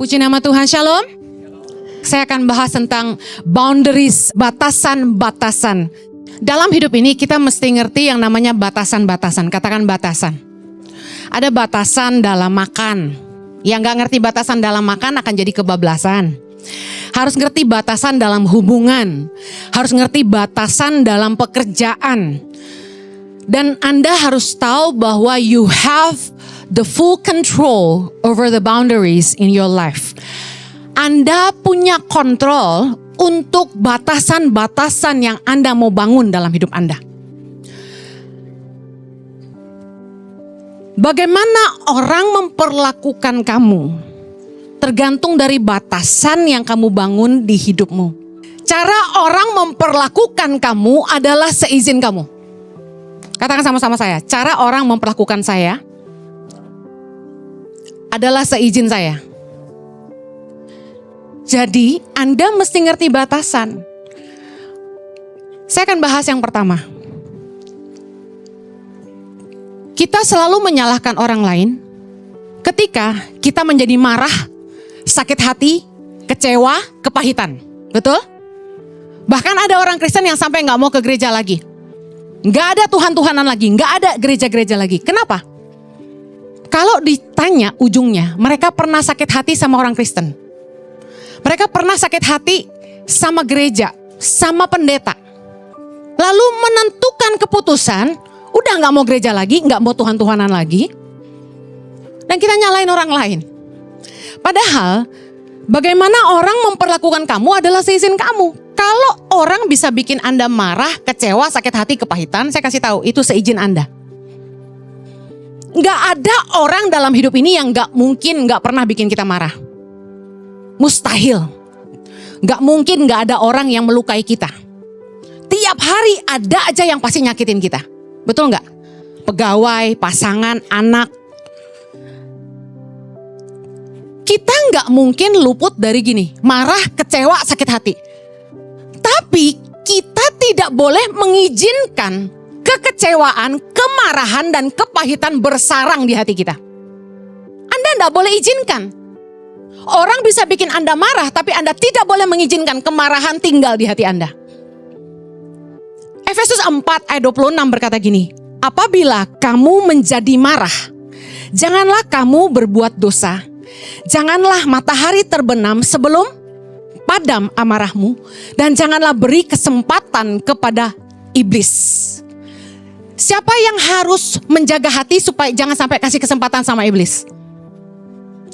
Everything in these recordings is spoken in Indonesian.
Puji nama Tuhan, shalom. Saya akan bahas tentang boundaries, batasan-batasan. Dalam hidup ini kita mesti ngerti yang namanya batasan-batasan. Katakan batasan. Ada batasan dalam makan. Yang gak ngerti batasan dalam makan akan jadi kebablasan. Harus ngerti batasan dalam hubungan. Harus ngerti batasan dalam pekerjaan. Dan Anda harus tahu bahwa you have the full control over the boundaries in your life. Anda punya kontrol untuk batasan-batasan yang Anda mau bangun dalam hidup Anda. Bagaimana orang memperlakukan kamu tergantung dari batasan yang kamu bangun di hidupmu. Cara orang memperlakukan kamu adalah seizin kamu. Katakan sama-sama saya, cara orang memperlakukan saya adalah seizin saya. Jadi Anda mesti ngerti batasan. Saya akan bahas yang pertama. Kita selalu menyalahkan orang lain ketika kita menjadi marah, sakit hati, kecewa, kepahitan. Betul? Bahkan ada orang Kristen yang sampai gak mau ke gereja lagi. Gak ada Tuhan-Tuhanan lagi, gak ada gereja-gereja lagi. Kenapa? Kalau ditanya ujungnya, mereka pernah sakit hati sama orang Kristen. Mereka pernah sakit hati sama gereja, sama pendeta. Lalu menentukan keputusan, udah gak mau gereja lagi, gak mau Tuhan-Tuhanan lagi. Dan kita nyalain orang lain. Padahal, bagaimana orang memperlakukan kamu adalah seizin kamu. Kalau orang bisa bikin Anda marah, kecewa, sakit hati, kepahitan, saya kasih tahu, itu seizin Anda. Gak ada orang dalam hidup ini yang gak mungkin gak pernah bikin kita marah. Mustahil. Gak mungkin gak ada orang yang melukai kita. Tiap hari ada aja yang pasti nyakitin kita. Betul gak? Pegawai, pasangan, anak. Kita gak mungkin luput dari gini. Marah, kecewa, sakit hati. Tapi kita tidak boleh mengizinkan kekecewaan, kemarahan, dan kepahitan bersarang di hati kita. Anda tidak boleh izinkan. Orang bisa bikin Anda marah, tapi Anda tidak boleh mengizinkan kemarahan tinggal di hati Anda. Efesus 4 ayat 26 berkata gini, apabila kamu menjadi marah, janganlah kamu berbuat dosa. Janganlah matahari terbenam sebelum padam amarahmu, dan janganlah beri kesempatan kepada iblis. Siapa yang harus menjaga hati supaya jangan sampai kasih kesempatan sama iblis?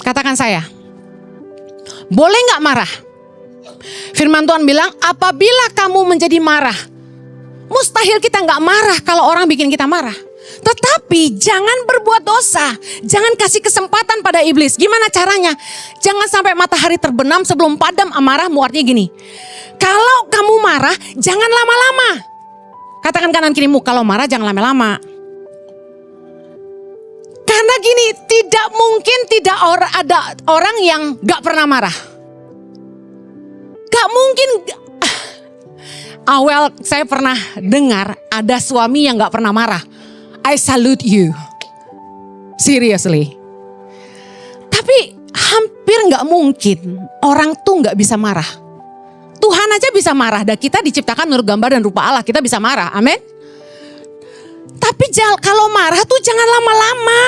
Katakan saya. Boleh gak marah? Firman Tuhan bilang, apabila kamu menjadi marah, mustahil kita gak marah kalau orang bikin kita marah. Tetapi jangan berbuat dosa. Jangan kasih kesempatan pada iblis. Gimana caranya? Jangan sampai matahari terbenam sebelum padam amarahmu. Artinya gini, kalau kamu marah, jangan lama-lama. Katakan kanan kirimu, kalau marah jangan lama-lama. Karena gini, tidak mungkin tidak ada orang yang gak pernah marah. Gak mungkin. Awal saya pernah dengar ada suami yang gak pernah marah. I salute you. Seriously. Tapi hampir gak mungkin orang tuh gak bisa marah. Tuhan aja bisa marah. Dan kita diciptakan menurut gambar dan rupa Allah. Kita bisa marah. Amin. Tapi kalau marah tuh jangan lama-lama.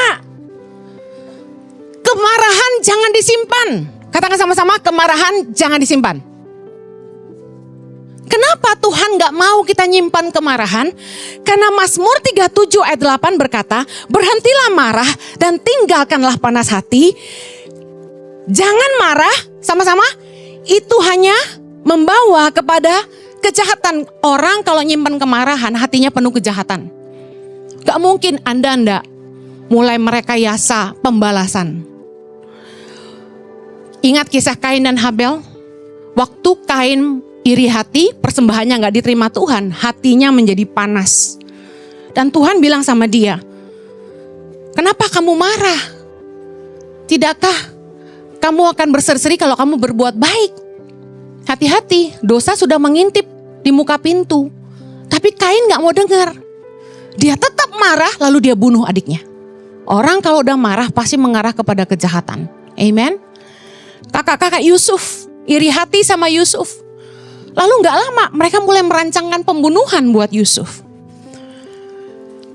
Kemarahan jangan disimpan. Katakan sama-sama, kemarahan jangan disimpan. Kenapa Tuhan gak mau kita nyimpan kemarahan? Karena Mazmur 37 ayat 8 berkata, berhentilah marah dan tinggalkanlah panas hati. Jangan marah, sama-sama. Itu hanya membawa kepada kejahatan. Orang kalau nyimpan kemarahan, hatinya penuh kejahatan. Gak mungkin Anda mulai merekayasa pembalasan. Ingat kisah Kain dan Habel? Waktu Kain iri hati, persembahannya gak diterima Tuhan, hatinya menjadi panas. Dan Tuhan bilang sama dia, kenapa kamu marah? Tidakkah kamu akan berseri-seri kalau kamu berbuat baik? Hati-hati, dosa sudah mengintip di muka pintu. Tapi Kain gak mau dengar. Dia tetap marah, lalu dia bunuh adiknya. Orang kalau udah marah pasti mengarah kepada kejahatan. Amen. Kakak-kakak Yusuf iri hati sama Yusuf. Lalu gak lama mereka mulai merancangkan pembunuhan buat Yusuf.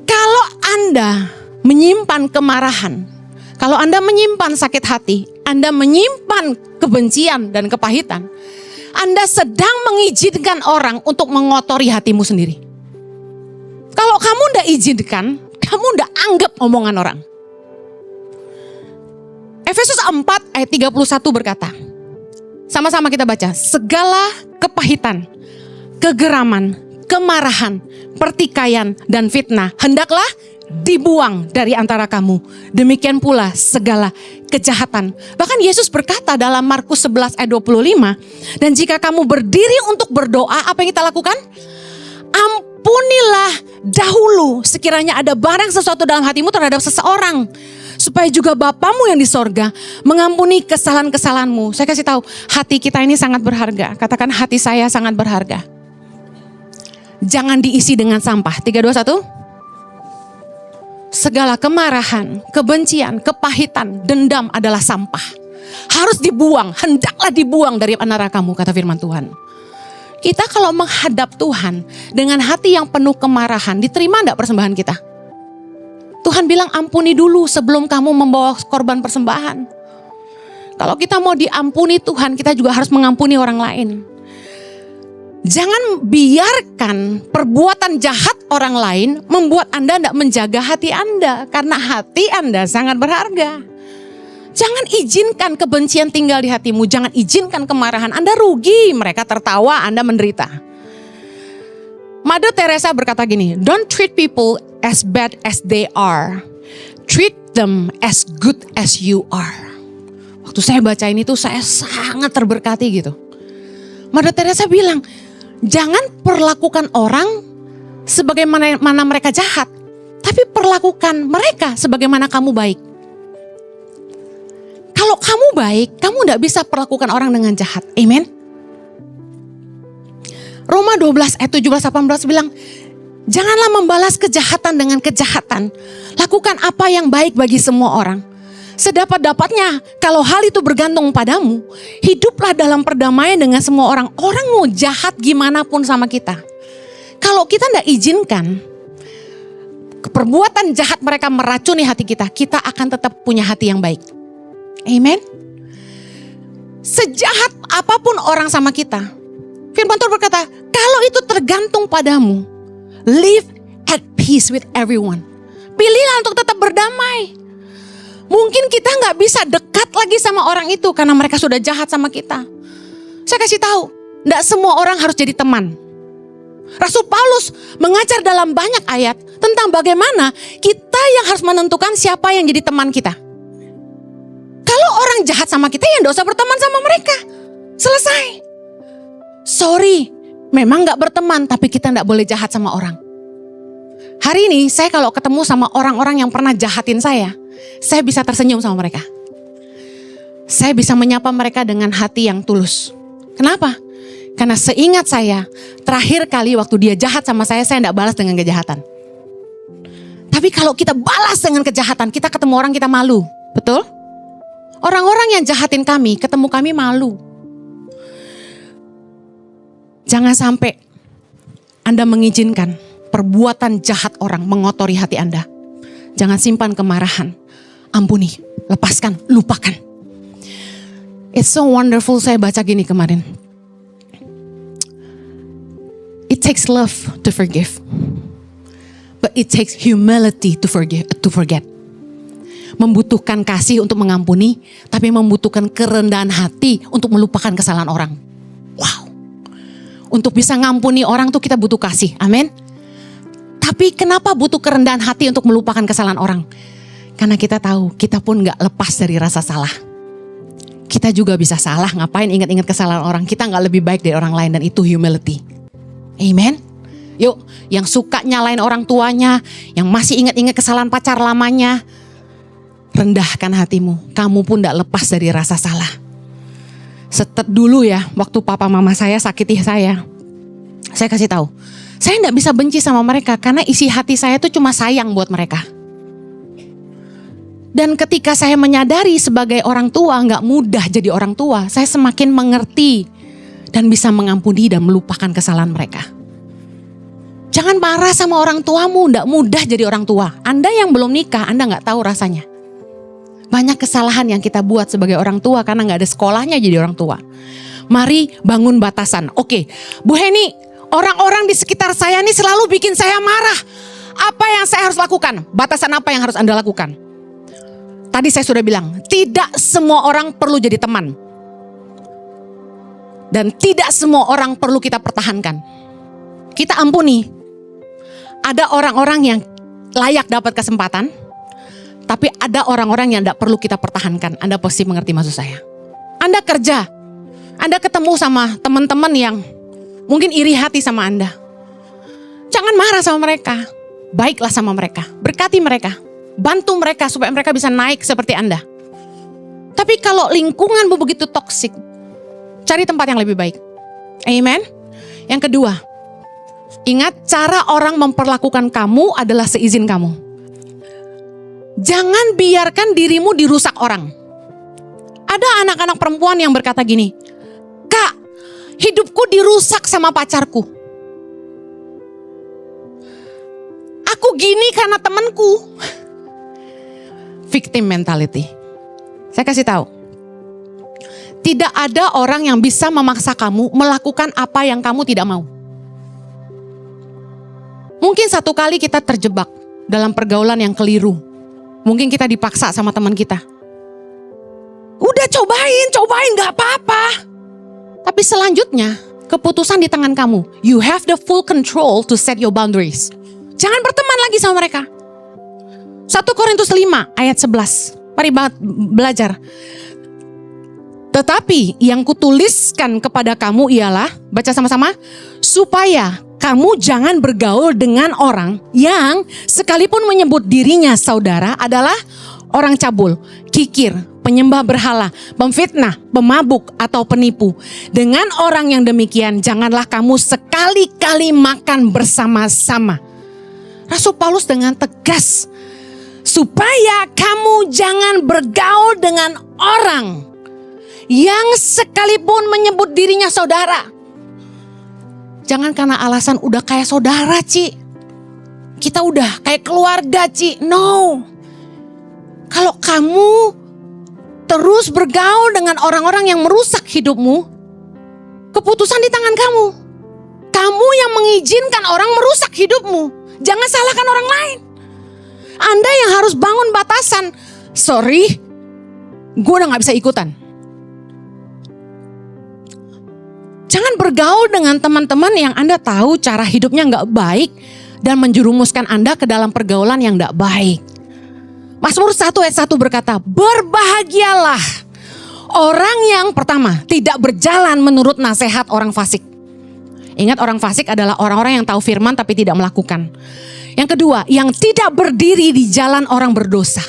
Kalau Anda menyimpan kemarahan, kalau Anda menyimpan sakit hati, Anda menyimpan kebencian dan kepahitan, Anda sedang mengizinkan orang untuk mengotori hatimu sendiri. Kalau kamu ndak izinkan, kamu ndak anggap omongan orang. Efesus 4 ayat 31 berkata, sama-sama kita baca, segala kepahitan, kegeraman, kemarahan, pertikaian, dan fitnah hendaklah dibuang dari antara kamu. Demikian pula segala kejahatan. Bahkan Yesus berkata dalam Markus 11 ayat 25, dan jika kamu berdiri untuk berdoa, apa yang kita lakukan? Ampunilah dahulu sekiranya ada barang sesuatu dalam hatimu terhadap seseorang, supaya juga Bapamu yang di sorga mengampuni kesalahan-kesalahanmu. Saya kasih tahu, hati kita ini sangat berharga. Katakan, hati saya sangat berharga. Jangan diisi dengan sampah. 3, 2, 1. Segala kemarahan, kebencian, kepahitan, dendam adalah sampah. Harus dibuang, hendaklah dibuang dari antara kamu, kata firman Tuhan. Kita kalau menghadap Tuhan dengan hati yang penuh kemarahan, diterima enggak persembahan kita? Tuhan bilang ampuni dulu sebelum kamu membawa korban persembahan. Kalau kita mau diampuni Tuhan, kita juga harus mengampuni orang lain. Jangan biarkan perbuatan jahat orang lain membuat Anda tidak menjaga hati Anda. Karena hati Anda sangat berharga. Jangan izinkan kebencian tinggal di hatimu. Jangan izinkan kemarahan. Anda rugi, mereka tertawa, Anda menderita. Mother Teresa berkata gini, don't treat people as bad as they are. Treat them as good as you are. Waktu saya baca ini tuh saya sangat terberkati gitu. Mother Teresa bilang, jangan perlakukan orang sebagaimana mereka jahat. Tapi perlakukan mereka sebagaimana kamu baik. Kalau kamu baik, kamu tidak bisa perlakukan orang dengan jahat. Amen. Roma 12 ayat 17-18 bilang, janganlah membalas kejahatan dengan kejahatan. Lakukan apa yang baik bagi semua orang. Sedapat-dapatnya, kalau hal itu bergantung padamu, hiduplah dalam perdamaian dengan semua orang. Orang mau jahat gimana pun sama kita. Kalau kita tidak izinkan perbuatan jahat mereka meracuni hati kita, kita akan tetap punya hati yang baik. Amen. Sejahat apapun orang sama kita, firman Tuhan berkata, kalau itu tergantung padamu, live at peace with everyone. Pilihlah untuk tetap berdamai. Mungkin kita gak bisa dekat lagi sama orang itu karena mereka sudah jahat sama kita. Saya kasih tahu, gak semua orang harus jadi teman. Rasul Paulus mengajar dalam banyak ayat tentang bagaimana kita yang harus menentukan siapa yang jadi teman kita. Kalau orang jahat sama kita, ya gak usah berteman sama mereka. Selesai. Sorry, memang gak berteman, tapi kita gak boleh jahat sama orang. Hari ini saya kalau ketemu sama orang-orang yang pernah jahatin saya bisa tersenyum sama mereka. Saya bisa menyapa mereka dengan hati yang tulus. Kenapa? Karena seingat saya, terakhir kali waktu dia jahat sama saya gak balas dengan kejahatan. Tapi kalau kita balas dengan kejahatan, kita ketemu orang kita malu. Betul? Orang-orang yang jahatin kami, ketemu kami malu. Jangan sampai Anda mengizinkan perbuatan jahat orang mengotori hati Anda. Jangan simpan kemarahan. Ampuni, lepaskan, lupakan. It's so wonderful, saya baca gini kemarin. It takes love to forgive. But it takes humility to forget. Membutuhkan kasih untuk mengampuni, tapi membutuhkan kerendahan hati untuk melupakan kesalahan orang. Wow. Untuk bisa ngampuni orang tuh kita butuh kasih. Amin. Tapi kenapa butuh kerendahan hati untuk melupakan kesalahan orang? Karena kita tahu kita pun gak lepas dari rasa salah. Kita juga bisa salah, ngapain ingat-ingat kesalahan orang. Kita gak lebih baik dari orang lain, dan itu humility. Amen. Yuk, yang suka nyalain orang tuanya, yang masih ingat-ingat kesalahan pacar lamanya, rendahkan hatimu. Kamu pun gak lepas dari rasa salah. Setet dulu ya, waktu papa mama saya sakiti saya kasih tahu, saya gak bisa benci sama mereka karena isi hati saya tuh cuma sayang buat mereka. Dan ketika saya menyadari sebagai orang tua gak mudah jadi orang tua, saya semakin mengerti dan bisa mengampuni dan melupakan kesalahan mereka. Jangan marah sama orang tuamu, gak mudah jadi orang tua. Anda yang belum nikah, Anda gak tahu rasanya. Banyak kesalahan yang kita buat sebagai orang tua karena gak ada sekolahnya jadi orang tua. Mari bangun batasan. Oke, Bu Heni, orang-orang di sekitar saya ini selalu bikin saya marah. Apa yang saya harus lakukan? Batasan apa yang harus Anda lakukan? Tadi saya sudah bilang, tidak semua orang perlu jadi teman. Dan tidak semua orang perlu kita pertahankan. Kita ampuni. Ada orang-orang yang layak dapat kesempatan. Tapi ada orang-orang yang tidak perlu kita pertahankan. Anda pasti mengerti maksud saya. Anda kerja. Anda ketemu sama teman-teman yang mungkin iri hati sama Anda. Jangan marah sama mereka. Baiklah sama mereka. Berkati mereka. Bantu mereka supaya mereka bisa naik seperti Anda. Tapi kalau lingkunganmu begitu toksik, cari tempat yang lebih baik. Amen. Yang kedua, ingat cara orang memperlakukan kamu adalah seizin kamu. Jangan biarkan dirimu dirusak orang. Ada anak-anak perempuan yang berkata gini, Kak, hidupku dirusak sama pacarku. Aku gini karena temanku. Victim mentality. Saya kasih tahu. Tidak ada orang yang bisa memaksa kamu melakukan apa yang kamu tidak mau. Mungkin satu kali kita terjebak dalam pergaulan yang keliru. Mungkin kita dipaksa sama teman kita. Udah cobain gak apa-apa. Tapi selanjutnya keputusan di tangan kamu. You have the full control to set your boundaries. Jangan berteman lagi sama mereka. 1 Korintus 5 ayat 11. Mari belajar. Tetapi yang kutuliskan kepada kamu ialah, baca sama-sama, supaya kamu jangan bergaul dengan orang yang sekalipun menyebut dirinya saudara adalah orang cabul, kikir, penyembah berhala, pemfitnah, pemabuk atau penipu. Dengan orang yang demikian janganlah kamu sekali-kali makan bersama-sama. Rasul Paulus dengan tegas, supaya kamu jangan bergaul dengan orang yang sekalipun menyebut dirinya saudara. Jangan karena alasan udah kayak saudara, Ci. Kita udah kayak keluarga, Ci. No. Kalau kamu terus bergaul dengan orang-orang yang merusak hidupmu, keputusan di tangan kamu. Kamu yang mengizinkan orang merusak hidupmu. Jangan salahkan orang lain. Anda yang harus bangun batasan. Sorry, gue udah gak bisa ikutan. Jangan bergaul dengan teman-teman yang Anda tahu cara hidupnya gak baik dan menjerumuskan Anda ke dalam pergaulan yang gak baik. Mazmur 1 ayat 1 berkata, berbahagialah orang yang pertama tidak berjalan menurut nasihat orang fasik. Ingat, orang fasik adalah orang-orang yang tahu firman tapi tidak melakukan. Yang kedua, yang tidak berdiri di jalan orang berdosa.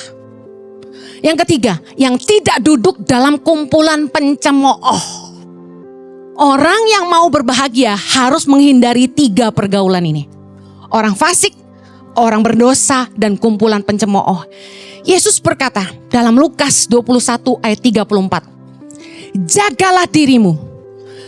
Yang ketiga, yang tidak duduk dalam kumpulan pencemooh. Orang yang mau berbahagia harus menghindari 3 pergaulan ini. Orang fasik, orang berdosa, dan kumpulan pencemooh. Yesus berkata dalam Lukas 21 ayat 34. Jagalah dirimu,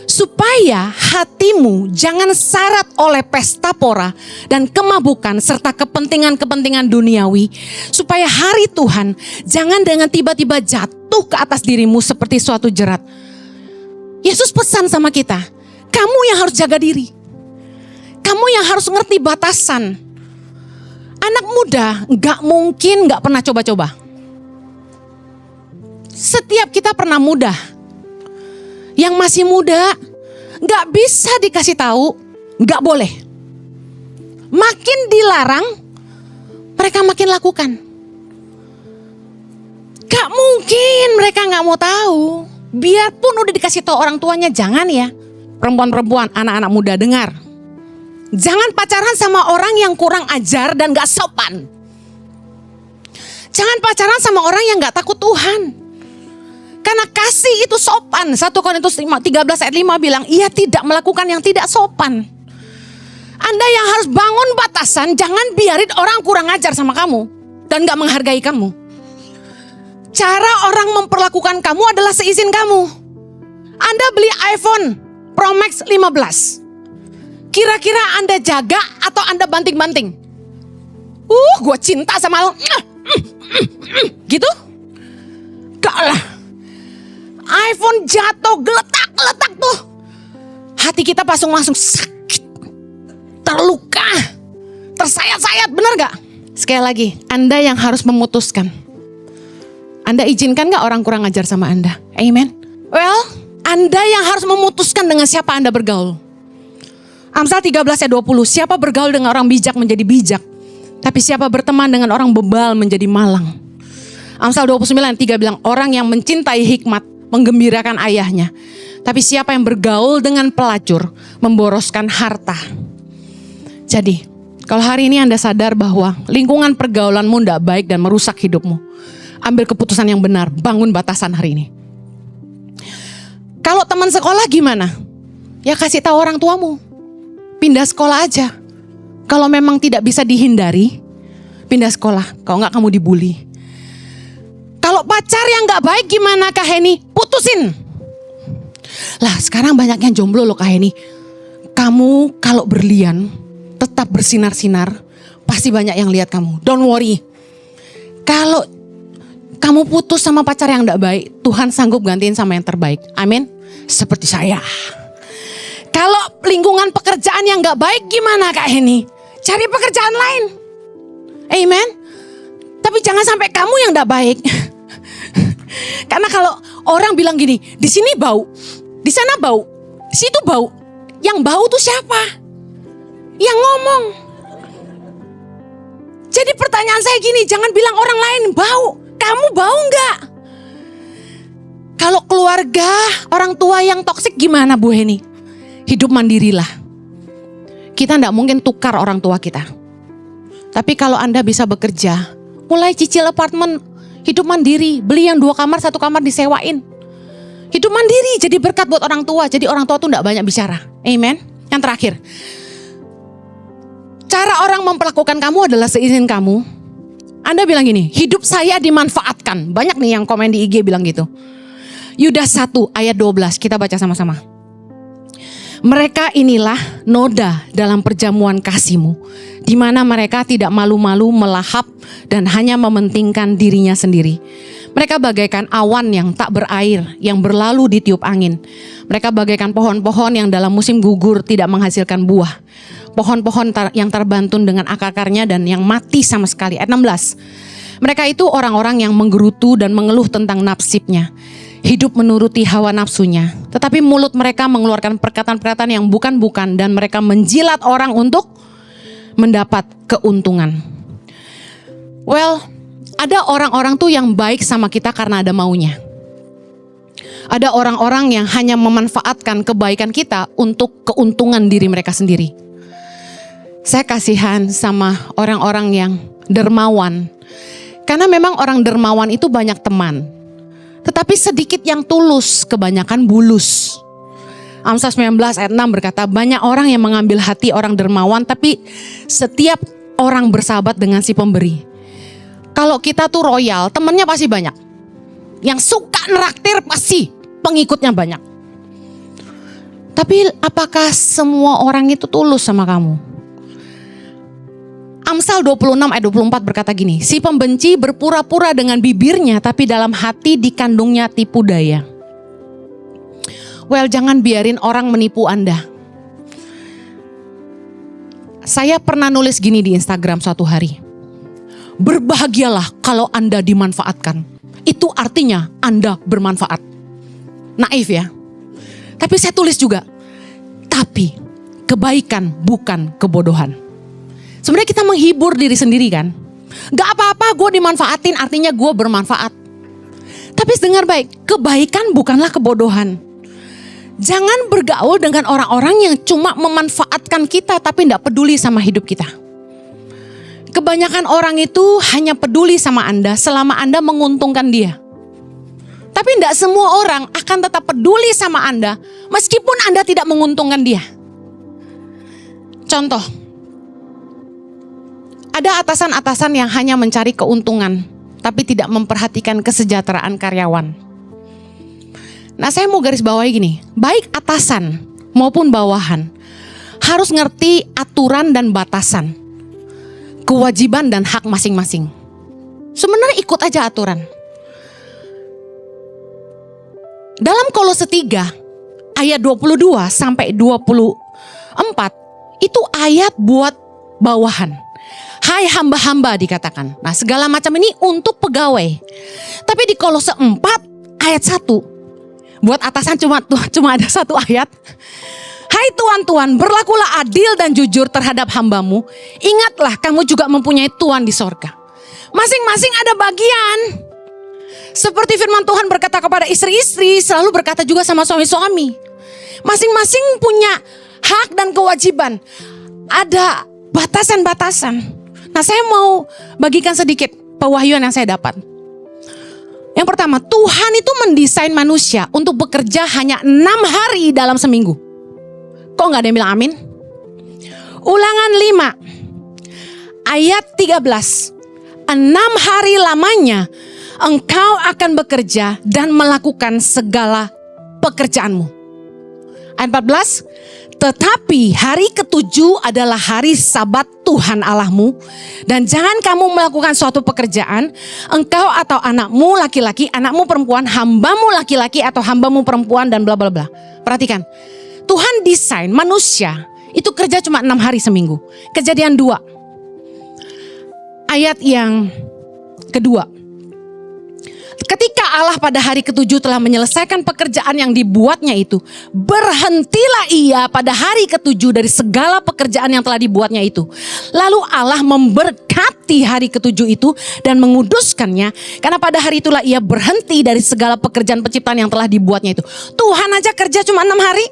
supaya hatimu jangan syarat oleh pesta pora dan kemabukan serta kepentingan-kepentingan duniawi, supaya hari Tuhan jangan dengan tiba-tiba jatuh ke atas dirimu seperti suatu jerat. Yesus pesan sama kita, kamu yang harus jaga diri. Kamu yang harus ngerti batasan. Anak muda gak mungkin gak pernah coba-coba. Setiap kita pernah muda. Yang masih muda gak bisa dikasih tahu, gak boleh. Makin dilarang, mereka makin lakukan. Gak mungkin mereka gak mau tahu. Biarpun udah dikasih tahu orang tuanya, jangan ya. Perempuan-perempuan, anak-anak muda dengar. Jangan pacaran sama orang yang kurang ajar dan gak sopan. Jangan pacaran sama orang yang gak takut Tuhan. Karena kasih itu sopan. 1 Korintus 13 ayat 5 bilang, ia tidak melakukan yang tidak sopan. Anda yang harus bangun batasan, jangan biarin orang kurang ajar sama kamu dan gak menghargai kamu. Cara orang memperlakukan kamu adalah seizin kamu. Anda beli iPhone Pro Max 15. Kira-kira Anda jaga atau Anda banting-banting? Gue cinta sama lo. Gitu? Gak lah. iPhone jatuh, geletak tuh. Hati kita langsung sakit. Terluka. Tersayat-sayat, benar gak? Sekali lagi, Anda yang harus memutuskan. Anda izinkan gak orang kurang ajar sama Anda? Amen. Well, Anda yang harus memutuskan dengan siapa Anda bergaul. Amsal 13 ayat 20, siapa bergaul dengan orang bijak menjadi bijak. Tapi siapa berteman dengan orang bebal menjadi malang. Amsal 29 ayat 3 bilang, orang yang mencintai hikmat menggembirakan ayahnya. Tapi siapa yang bergaul dengan pelacur memboroskan harta. Jadi, kalau hari ini Anda sadar bahwa lingkungan pergaulanmu tidak baik dan merusak hidupmu, ambil keputusan yang benar, bangun batasan hari ini. Kalau teman sekolah gimana? Ya kasih tahu orang tuamu. Pindah sekolah aja. Kalau memang tidak bisa dihindari, pindah sekolah. Kalau enggak kamu dibully. Kalau pacar yang gak baik gimana Kak Heni? Putusin. Lah sekarang banyak yang jomblo loh Kak Heni. Kamu kalau berlian tetap bersinar-sinar, pasti banyak yang lihat kamu. Don't worry. Kalau kamu putus sama pacar yang gak baik, Tuhan sanggup gantiin sama yang terbaik. Amin. Seperti saya. Kalau lingkungan pekerjaan yang gak baik gimana Kak Heni? Cari pekerjaan lain. Amen. Tapi jangan sampai kamu yang gak baik. Karena kalau orang bilang gini, di sini bau, di sana bau, di situ bau. Yang bau tuh siapa? Yang ngomong. Jadi pertanyaan saya gini, jangan bilang orang lain bau. Kamu bau enggak? Kalau keluarga, orang tua yang toksik gimana Bu Heni? Hidup mandirilah. Kita enggak mungkin tukar orang tua kita. Tapi kalau Anda bisa bekerja, mulai cicil apartemen, hidup mandiri, beli yang 2 kamar, 1 kamar disewain. Hidup mandiri, jadi berkat buat orang tua. Jadi orang tua tuh enggak banyak bicara. Amen. Yang terakhir, cara orang memperlakukan kamu adalah seizin kamu. Anda bilang gini, hidup saya dimanfaatkan. Banyak nih yang komen di IG bilang gitu. Yudas 1 ayat 12, kita baca sama-sama. Mereka inilah noda dalam perjamuan kasih-Mu, di mana mereka tidak malu-malu melahap dan hanya mementingkan dirinya sendiri. Mereka bagaikan awan yang tak berair, yang berlalu ditiup angin. Mereka bagaikan pohon-pohon yang dalam musim gugur tidak menghasilkan buah. Pohon-pohon yang terbantun dengan akar-akarnya dan yang mati sama sekali. Ayat 16. Mereka itu orang-orang yang menggerutu dan mengeluh tentang nasibnya. Hidup menuruti hawa nafsunya. Tetapi mulut mereka mengeluarkan perkataan-perkataan yang bukan-bukan. Dan mereka menjilat orang untuk mendapat keuntungan. Well, ada orang-orang tuh yang baik sama kita karena ada maunya. Ada orang-orang yang hanya memanfaatkan kebaikan kita untuk keuntungan diri mereka sendiri. Saya kasihan sama orang-orang yang dermawan. Karena memang orang dermawan itu banyak teman. Tetapi sedikit yang tulus, kebanyakan bulus. Amsal 19 ayat 6 berkata, banyak orang yang mengambil hati orang dermawan, tapi setiap orang bersahabat dengan si pemberi. Kalau kita tuh royal, temennya pasti banyak. Yang suka neraktir pasti pengikutnya banyak. Tapi apakah semua orang itu tulus sama kamu? Amsal 26 ayat 24 berkata gini, si pembenci berpura-pura dengan bibirnya, tapi dalam hati dikandungnya tipu daya. Well, jangan biarin orang menipu Anda. Saya pernah nulis gini di Instagram suatu hari. Berbahagialah kalau Anda dimanfaatkan. Itu artinya Anda bermanfaat. Naif ya. Tapi saya tulis juga, tapi kebaikan bukan kebodohan. Sebenarnya kita menghibur diri sendiri kan. Gak apa-apa gue dimanfaatin artinya gue bermanfaat. Tapi dengar baik, kebaikan bukanlah kebodohan. Jangan bergaul dengan orang-orang yang cuma memanfaatkan kita tapi gak peduli sama hidup kita. Kebanyakan orang itu hanya peduli sama Anda selama Anda menguntungkan dia. Tapi gak semua orang akan tetap peduli sama Anda meskipun Anda tidak menguntungkan dia. Contoh. Ada atasan-atasan yang hanya mencari keuntungan tapi tidak memperhatikan kesejahteraan karyawan. Nah, saya mau garis bawahi gini, baik atasan maupun bawahan harus ngerti aturan dan batasan, kewajiban dan hak masing-masing. Sebenarnya ikut aja aturan. Dalam Kolose 3 ayat 22 sampai 24 itu ayat buat bawahan. Hai hamba-hamba dikatakan. Nah, segala macam ini untuk pegawai. Tapi di Kolose 4 ayat 1 buat atasan cuma ada satu ayat. Hai tuan-tuan, berlakulah adil dan jujur terhadap hambamu. Ingatlah kamu juga mempunyai Tuhan di sorga. Masing-masing ada bagian. Seperti firman Tuhan berkata kepada istri-istri, selalu berkata juga sama suami-suami. Masing-masing punya hak dan kewajiban. Ada batasan-batasan. Nah, saya mau bagikan sedikit pewahyuan yang saya dapat. Yang pertama, Tuhan itu mendesain manusia untuk bekerja hanya 6 hari dalam seminggu. Kok gak ada yang bilang amin? Ulangan 5 ayat 13. 6 hari lamanya engkau akan bekerja dan melakukan segala pekerjaanmu. Ayat 14. Tetapi hari ke-7 adalah hari Sabat Tuhan Allahmu, dan jangan kamu melakukan suatu pekerjaan, engkau atau anakmu laki-laki, anakmu perempuan, hambamu laki-laki atau hambamu perempuan, dan bla bla bla. Perhatikan, Tuhan desain manusia itu kerja cuma 6 hari seminggu. Kejadian 2 ayat yang kedua. Ketika Allah pada hari ke-7 telah menyelesaikan pekerjaan yang dibuatnya itu, berhentilah ia pada hari ke-7 dari segala pekerjaan yang telah dibuatnya itu. Lalu Allah memberkati hari ke-7 itu dan menguduskannya, karena pada hari itulah ia berhenti dari segala pekerjaan penciptaan yang telah dibuatnya itu. Tuhan aja kerja cuma 6 hari.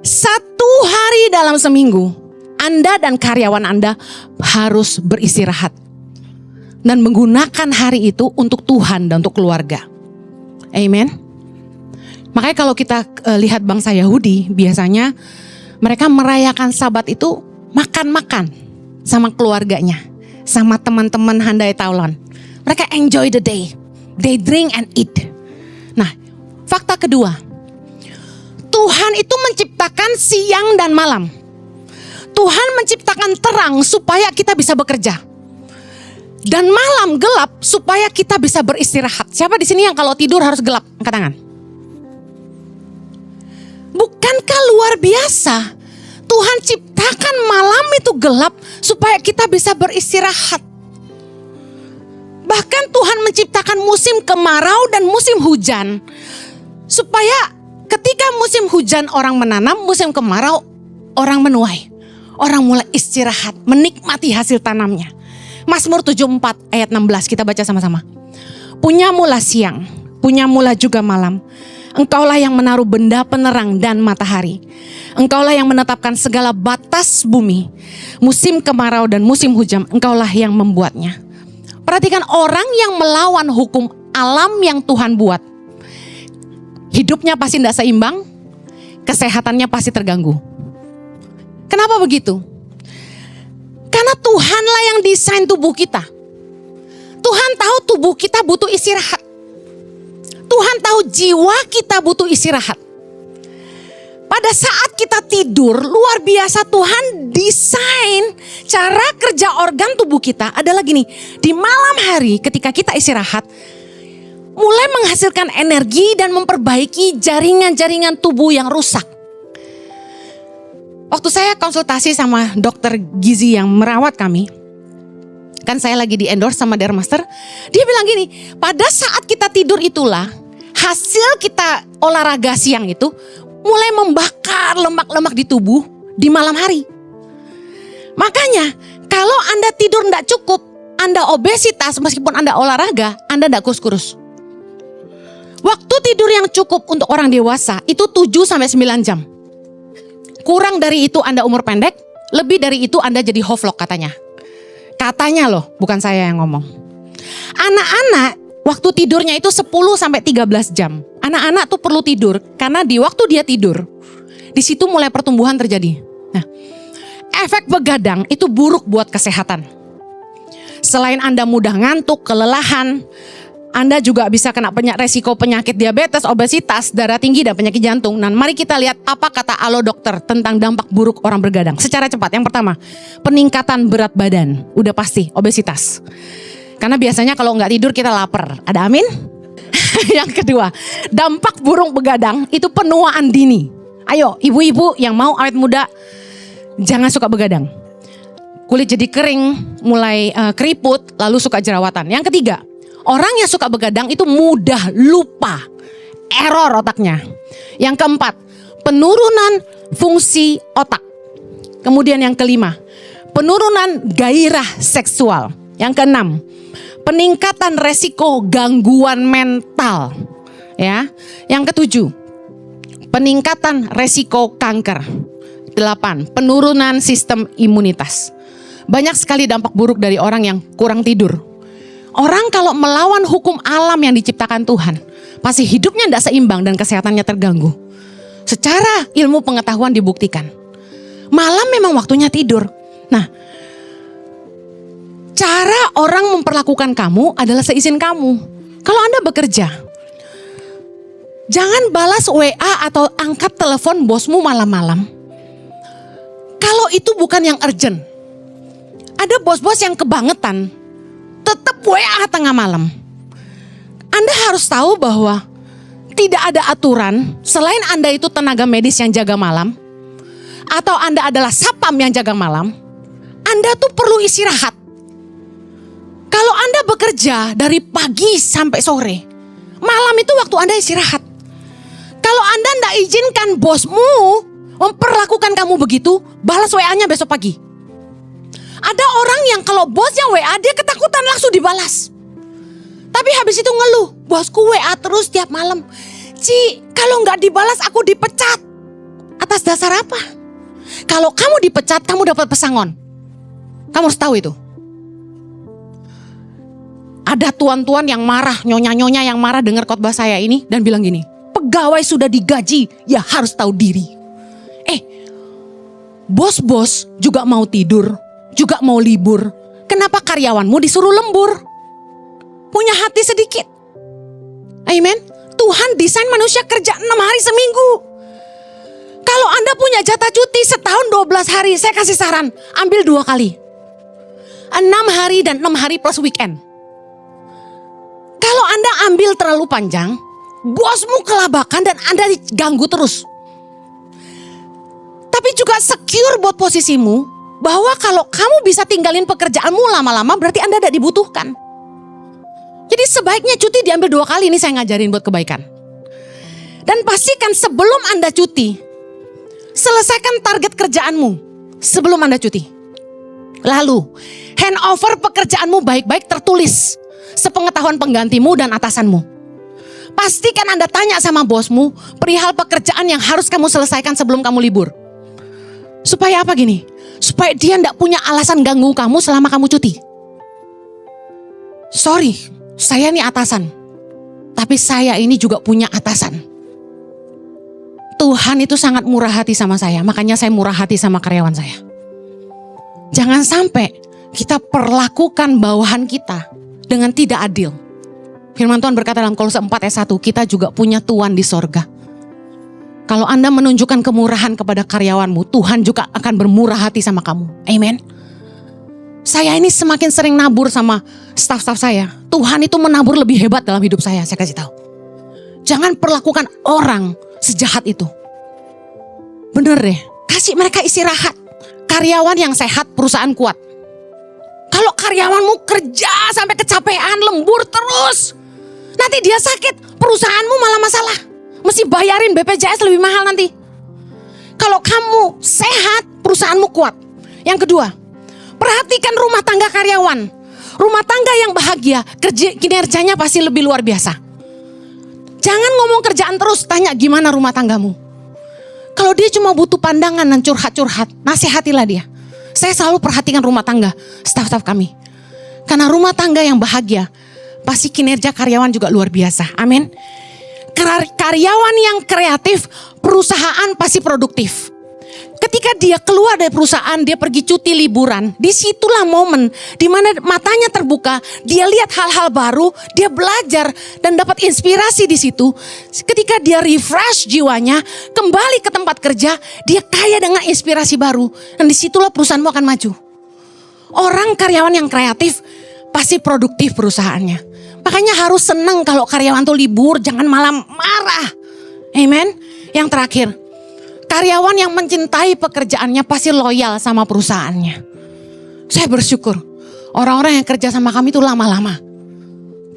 1 hari dalam seminggu, Anda dan karyawan Anda harus beristirahat dan menggunakan hari itu untuk Tuhan dan untuk keluarga. Amen. Makanya kalau kita lihat bangsa Yahudi, biasanya mereka merayakan Sabat itu makan-makan sama keluarganya, sama teman-teman handai taulan. Mereka enjoy the day. They drink and eat. Nah, fakta kedua, Tuhan itu menciptakan siang dan malam. Tuhan menciptakan terang supaya kita bisa bekerja. Dan malam gelap supaya kita bisa beristirahat. Siapa di sini yang kalau tidur harus gelap? Angkat tangan. Bukankah luar biasa? Tuhan ciptakan malam itu gelap supaya kita bisa beristirahat. Bahkan Tuhan menciptakan musim kemarau dan musim hujan. Supaya ketika musim hujan orang menanam, musim kemarau orang menuai. Orang mulai istirahat, menikmati hasil tanamnya. Mazmur 74 ayat 16 kita baca sama-sama. Punyamulah siang, punyamulah juga malam. Engkaulah yang menaruh benda penerang dan matahari. Engkaulah yang menetapkan segala batas bumi. Musim kemarau dan musim hujan, engkaulah yang membuatnya. Perhatikan orang yang melawan hukum alam yang Tuhan buat. Hidupnya pasti tidak seimbang, kesehatannya pasti terganggu. Kenapa begitu? Karena Tuhanlah yang desain tubuh kita. Tuhan tahu tubuh kita butuh istirahat. Tuhan tahu jiwa kita butuh istirahat. Pada saat kita tidur, luar biasa Tuhan desain cara kerja organ tubuh kita adalah gini. Di malam hari ketika kita istirahat, mulai menghasilkan energi dan memperbaiki jaringan-jaringan tubuh yang rusak. Waktu saya konsultasi sama dokter gizi yang merawat kami, kan saya lagi di endorse sama Dermaster, dia bilang gini, pada saat kita tidur itulah hasil kita olahraga siang itu mulai membakar lemak-lemak di tubuh di malam hari. Makanya kalau Anda tidur tidak cukup, Anda obesitas meskipun Anda olahraga, Anda tidak kurus-kurus. Waktu tidur yang cukup untuk orang dewasa itu 7-9 jam. Kurang dari itu Anda umur pendek, lebih dari itu Anda jadi hoflok katanya. Katanya loh, bukan saya yang ngomong. Anak-anak waktu tidurnya itu 10-13 jam. Anak-anak tuh perlu tidur karena di waktu dia tidur, di situ mulai pertumbuhan terjadi. Nah, efek begadang itu buruk buat kesehatan. Selain Anda mudah ngantuk, kelelahan, Anda juga bisa kena resiko penyakit diabetes, obesitas, darah tinggi, dan penyakit jantung. Nah, mari kita lihat apa kata Alo Dokter tentang dampak buruk orang begadang. Secara cepat, yang pertama, peningkatan berat badan. Udah pasti, obesitas. Karena biasanya kalau nggak tidur kita lapar. Ada amin? Yang kedua, dampak buruk begadang itu penuaan dini. Ayo, ibu-ibu yang mau awet muda, jangan suka begadang. Kulit jadi kering, mulai keriput, lalu suka jerawatan. Yang ketiga, orang yang suka begadang itu mudah lupa, error otaknya. Yang keempat, penurunan fungsi otak. Kemudian yang kelima, penurunan gairah seksual. Yang keenam, peningkatan resiko gangguan mental. Ya. Yang ketujuh, peningkatan resiko kanker. 8, penurunan sistem imunitas. Banyak sekali dampak buruk dari orang yang kurang tidur. Orang kalau melawan hukum alam yang diciptakan Tuhan, pasti hidupnya tidak seimbang dan kesehatannya terganggu. Secara ilmu pengetahuan dibuktikan. Malam memang waktunya tidur. Nah, cara orang memperlakukan kamu adalah seizin kamu. Kalau Anda bekerja, jangan balas WA atau angkat telepon bosmu malam-malam. Kalau itu bukan yang urgent. Ada bos-bos yang kebangetan, tetap WA tengah malam. Anda harus tahu bahwa tidak ada aturan selain Anda itu tenaga medis yang jaga malam, atau Anda adalah sapam yang jaga malam, Anda tuh perlu istirahat. Kalau Anda bekerja dari pagi sampai sore, malam itu waktu Anda istirahat. Kalau Anda tidak izinkan bosmu memperlakukan kamu begitu, balas WA-nya besok pagi. Ada orang yang kalau bosnya WA dia ketakutan langsung dibalas. Tapi habis itu ngeluh, bosku WA terus tiap malam. Ci, kalau nggak dibalas aku dipecat. Atas dasar apa? Kalau kamu dipecat, kamu dapat pesangon. Kamu harus tahu itu. Ada tuan-tuan yang marah, nyonya-nyonya yang marah dengar khotbah saya ini dan bilang gini, pegawai sudah digaji, ya harus tahu diri. Bos-bos juga mau tidur, juga mau libur. Kenapa karyawanmu disuruh lembur? Punya hati sedikit. Amen. Tuhan desain manusia kerja 6 hari seminggu. Kalau Anda punya jatah cuti setahun 12 hari, saya kasih saran, ambil 2 kali. 6 hari dan 6 hari plus weekend. Kalau Anda ambil terlalu panjang, bosmu kelabakan dan Anda diganggu terus. Tapi juga secure buat posisimu, bahwa kalau kamu bisa tinggalin pekerjaanmu lama-lama berarti Anda tidak dibutuhkan. Jadi sebaiknya cuti diambil 2 kali, ini saya ngajarin buat kebaikan. Dan pastikan sebelum Anda cuti, selesaikan target kerjaanmu sebelum Anda cuti. Lalu, handover pekerjaanmu baik-baik tertulis, sepengetahuan penggantimu dan atasanmu. Pastikan Anda tanya sama bosmu perihal pekerjaan yang harus kamu selesaikan sebelum kamu libur. Supaya apa gini? Supaya dia tidak punya alasan ganggu kamu selama kamu cuti. Sorry, saya ini atasan. Tapi saya ini juga punya atasan. Tuhan itu sangat murah hati sama saya. Makanya saya murah hati sama karyawan saya. Jangan sampai kita perlakukan bawahan kita dengan tidak adil. Firman Tuhan berkata dalam Kolose 4 ayat 1, kita juga punya Tuhan di sorga. Kalau Anda menunjukkan kemurahan kepada karyawanmu, Tuhan juga akan bermurah hati sama kamu. Amen. Saya ini semakin sering nabur sama staf-staf saya. Tuhan itu menabur lebih hebat dalam hidup saya kasih tahu. Jangan perlakukan orang sejahat itu. Bener deh, kasih mereka istirahat. Karyawan yang sehat, perusahaan kuat. Kalau karyawanmu kerja sampai kecapean, lembur terus, nanti dia sakit, perusahaanmu malah masalah. Mesti bayarin BPJS lebih mahal nanti. Kalau kamu sehat, perusahaanmu kuat. Yang kedua, perhatikan rumah tangga karyawan. Rumah tangga yang bahagia, kinerjanya pasti lebih luar biasa. Jangan ngomong kerjaan terus, tanya gimana rumah tanggamu. Kalau dia cuma butuh pandangan dan curhat-curhat, nasihatilah dia. Saya selalu perhatikan rumah tangga staf-staf kami. Karena rumah tangga yang bahagia, pasti kinerja karyawan juga luar biasa. Amin. Karyawan yang kreatif, perusahaan pasti produktif. Ketika dia keluar dari perusahaan, dia pergi cuti liburan. Disitulah momen di mana matanya terbuka. Dia lihat hal-hal baru, dia belajar dan dapat inspirasi di situ. Ketika dia refresh jiwanya, kembali ke tempat kerja, dia kaya dengan inspirasi baru. Dan disitulah perusahaanmu akan maju. Orang karyawan yang kreatif pasti produktif perusahaannya. Makanya harus senang kalau karyawan tuh libur, jangan malah marah. Amen. Yang terakhir, karyawan yang mencintai pekerjaannya pasti loyal sama perusahaannya. Saya bersyukur orang-orang yang kerja sama kami itu lama-lama.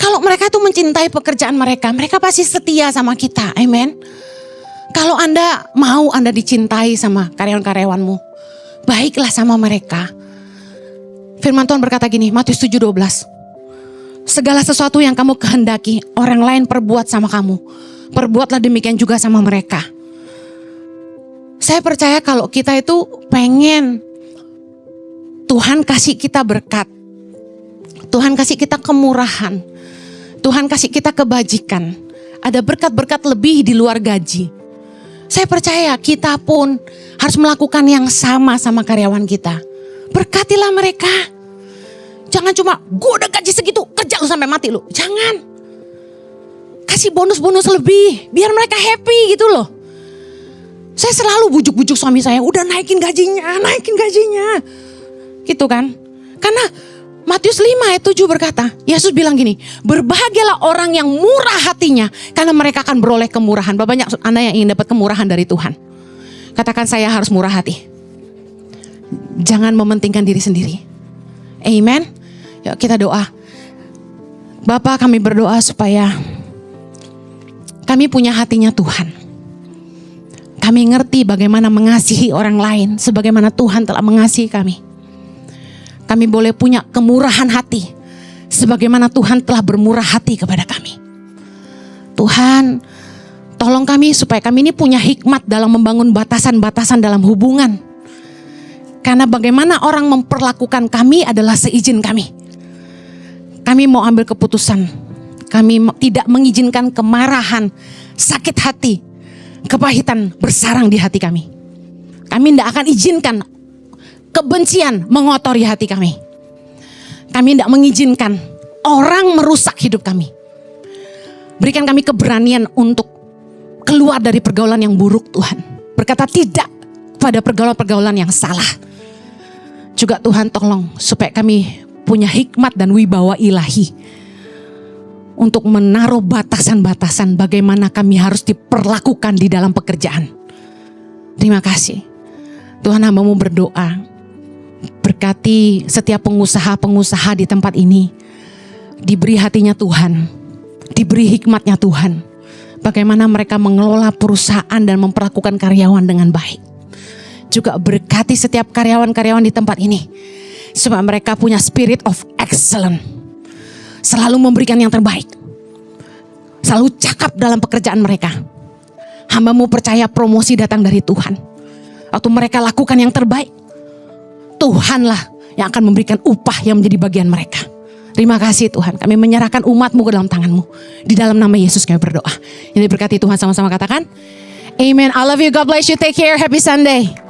Kalau mereka itu mencintai pekerjaan mereka, mereka pasti setia sama kita. Amen. Kalau Anda mau Anda dicintai sama karyawan-karyawanmu, baiklah sama mereka. Firman Tuhan berkata gini, Matius 7:12. Segala sesuatu yang kamu kehendaki orang lain perbuat sama kamu, perbuatlah demikian juga sama mereka. Saya percaya kalau kita itu pengen Tuhan kasih kita berkat, Tuhan kasih kita kemurahan, Tuhan kasih kita kebajikan, ada berkat-berkat lebih di luar gaji. Saya percaya kita pun harus melakukan yang sama karyawan kita. Berkatilah mereka. Jangan cuma gue udah gaji segitu, kerja lu sampai mati lu. Jangan. Kasih bonus-bonus lebih biar mereka happy gitu loh. Saya selalu bujuk-bujuk suami saya, udah naikin gajinya. Gitu kan. Karena Matius 5 ayat 7 berkata, Yesus bilang gini, berbahagialah orang yang murah hatinya karena mereka akan beroleh kemurahan. Banyak Anda yang ingin dapat kemurahan dari Tuhan. Katakan, saya harus murah hati. Jangan mementingkan diri sendiri. Amen. Yuk kita doa. Bapa, kami berdoa supaya kami punya hatinya Tuhan. Kami ngerti bagaimana mengasihi orang lain sebagaimana Tuhan telah mengasihi kami. Kami boleh punya kemurahan hati sebagaimana Tuhan telah bermurah hati kepada kami. Tuhan, tolong kami supaya kami ini punya hikmat dalam membangun batasan-batasan dalam hubungan. Karena bagaimana orang memperlakukan kami adalah seizin kami. Kami mau ambil keputusan. Kami tidak mengizinkan kemarahan, sakit hati, kepahitan bersarang di hati kami. Kami tidak akan izinkan kebencian mengotori hati kami. Kami tidak mengizinkan orang merusak hidup kami. Berikan kami keberanian untuk keluar dari pergaulan yang buruk Tuhan. Berkata tidak pada pergaulan-pergaulan yang salah. Juga Tuhan tolong supaya kami punya hikmat dan wibawa ilahi. Untuk menaruh batasan-batasan bagaimana kami harus diperlakukan di dalam pekerjaan. Terima kasih. Tuhan, hamba-Mu berdoa. Berkati setiap pengusaha-pengusaha di tempat ini. Diberi hatinya Tuhan. Diberi hikmatnya Tuhan. Bagaimana mereka mengelola perusahaan dan memperlakukan karyawan dengan baik. Juga berkati setiap karyawan-karyawan di tempat ini. Supaya mereka punya spirit of excellence. Selalu memberikan yang terbaik. Selalu cakap dalam pekerjaan mereka. Hamba-Mu percaya promosi datang dari Tuhan. Waktu mereka lakukan yang terbaik, Tuhanlah yang akan memberikan upah yang menjadi bagian mereka. Terima kasih Tuhan. Kami menyerahkan umat-Mu ke dalam tangan-Mu. Di dalam nama Yesus kami berdoa. Yang diberkati Tuhan, sama-sama katakan, Amen. I love you. God bless you. Take care. Happy Sunday.